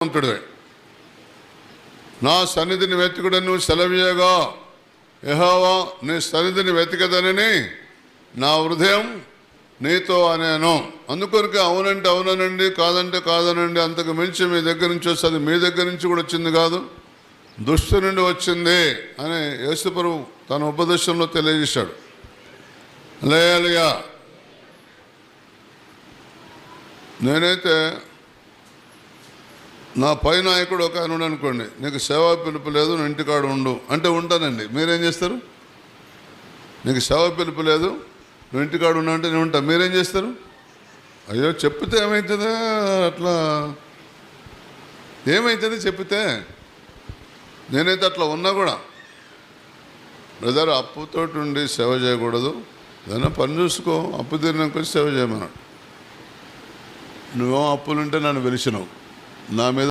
అంటుడే నా సన్నిధిని వెతుకుడను సెలవీయగా యెహోవా నీ సన్నిధిని వెతికదనని నా హృదయం నీతో అనేను. అందుకొరకు అవునంటే అవుననండి, కాదంటే కాదనండి, అంతకు మించి మీ దగ్గర నుంచి వస్తుంది, మీ దగ్గర నుంచి కూడా వచ్చింది కాదు, దుష్టు నుండి వచ్చింది అని యేసుప్రభు తన ఉపదేశంలో తెలియజేశాడు. హల్లెలూయా. నేనైతే నా పై నాయకుడు ఒక ఆయన అనుకోండి, నీకు సేవా పిలుపు లేదు, నువ్వు ఇంటికాడు ఉండు అంటే ఉంటానండి. మీరేం చేస్తారు? నీకు సేవా పిలుపు లేదు, నువ్వు ఇంటికాడు ఉన్నా అంటే నేను ఉంటా. మీరేం చేస్తారు? అయ్యో చెప్తే ఏమవుతుందా, అట్లా ఏమవుతుంది చెప్తే. నేనైతే అట్లా ఉన్నా కూడా బ్రదర్ అప్పుతోటి ఉండి సేవ చేయకూడదు, ఏదైనా పని చూసుకో, అప్పు తీరినాక సేవ చేయమన్నాడు. నువ్వేమో అప్పులుంటే నన్ను పిలిచినావు, నా మీద